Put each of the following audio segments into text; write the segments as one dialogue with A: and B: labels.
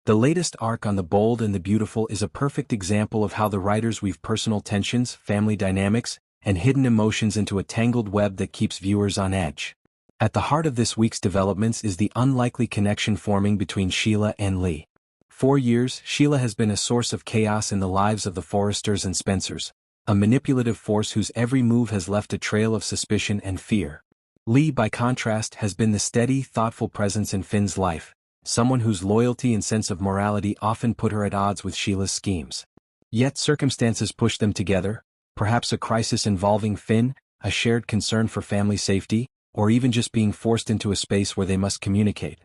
A: The latest arc on The Bold and the Beautiful is a perfect example of how the writers weave personal tensions, family dynamics, and hidden emotions into a tangled web that keeps viewers on edge. At the heart of this week's developments is the unlikely connection forming between Sheila and Lee. For years, Sheila has been a source of chaos in the lives of the Forresters and Spencers, a manipulative force whose every move has left a trail of suspicion and fear. Lee, by contrast, has been the steady, thoughtful presence in Finn's life, someone whose loyalty and sense of morality often put her at odds with Sheila's schemes. Yet circumstances push them together, perhaps a crisis involving Finn, a shared concern for family safety, or even just being forced into a space where they must communicate.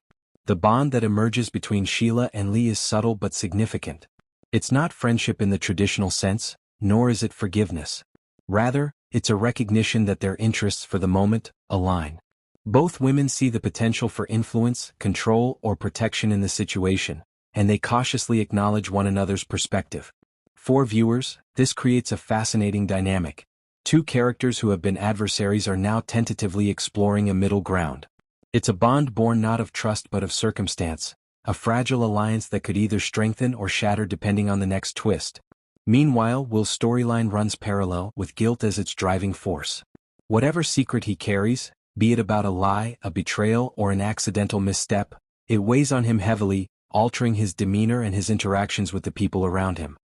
A: The bond that emerges between Sheila and Lee is subtle but significant. It's not friendship in the traditional sense, nor is it forgiveness. Rather, it's a recognition that their interests for the moment align. Both women see the potential for influence, control, or protection in the situation, and they cautiously acknowledge one another's perspective. For viewers, this creates a fascinating dynamic. Two characters who have been adversaries are now tentatively exploring a middle ground. It's a bond born not of trust but of circumstance, a fragile alliance that could either strengthen or shatter depending on the next twist. Meanwhile, Will's storyline runs parallel, with guilt as its driving force. Whatever secret he carries, be it about a lie, a betrayal, or an accidental misstep, it weighs on him heavily, altering his demeanor and his interactions with the people around him.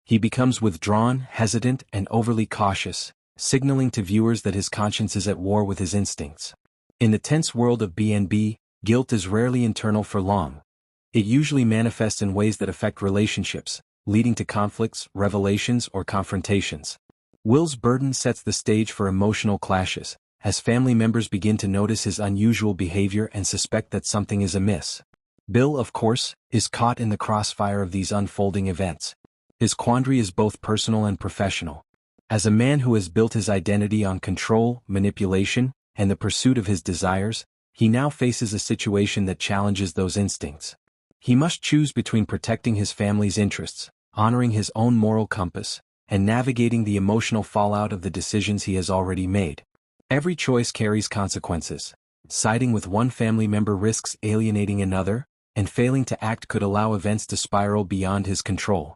A: He becomes withdrawn, hesitant, and overly cautious, signaling to viewers that his conscience is at war with his instincts. In the tense world of B&B, guilt is rarely internal for long. It usually manifests in ways that affect relationships, leading to conflicts, revelations, or confrontations. Will's burden sets the stage for emotional clashes, as family members begin to notice his unusual behavior and suspect that something is amiss. Bill, of course, is caught in the crossfire of these unfolding events. His quandary is both personal and professional. As a man who has built his identity on control, manipulation, and the pursuit of his desires, he now faces a situation that challenges those instincts. He must choose between protecting his family's interests, honoring his own moral compass, and navigating the emotional fallout of the decisions he has already made. Every choice carries consequences. Siding with one family member risks alienating another, and failing to act could allow events to spiral beyond his control.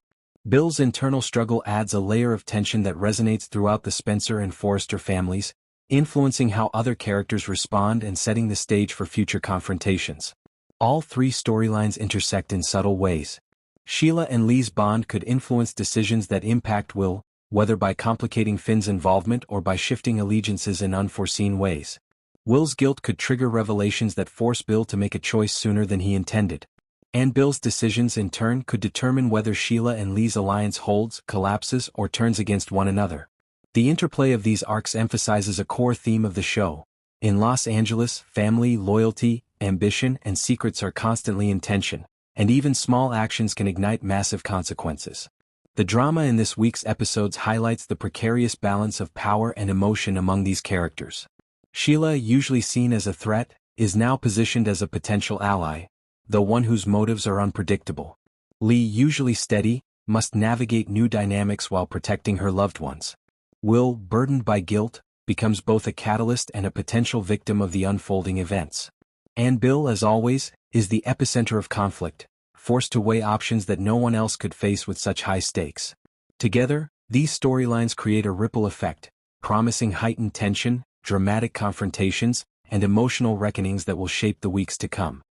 A: Bill's internal struggle adds a layer of tension that resonates throughout the Spencer and Forrester families, influencing how other characters respond and setting the stage for future confrontations. All three storylines intersect in subtle ways. Sheila and Lee's bond could influence decisions that impact Will, whether by complicating Finn's involvement or by shifting allegiances in unforeseen ways. Will's guilt could trigger revelations that force Bill to make a choice sooner than he intended. And Bill's decisions in turn could determine whether Sheila and Lee's alliance holds, collapses, or turns against one another. The interplay of these arcs emphasizes a core theme of the show. In Los Angeles, family, loyalty, ambition, and secrets are constantly in tension, and even small actions can ignite massive consequences. The drama in this week's episodes highlights the precarious balance of power and emotion among these characters. Sheila, usually seen as a threat, is now positioned as a potential ally, though one whose motives are unpredictable. Lee, usually steady, must navigate new dynamics while protecting her loved ones. Will, burdened by guilt, becomes both a catalyst and a potential victim of the unfolding events. And Bill, as always, is the epicenter of conflict, forced to weigh options that no one else could face with such high stakes. Together, these storylines create a ripple effect, promising heightened tension, dramatic confrontations, and emotional reckonings that will shape the weeks to come.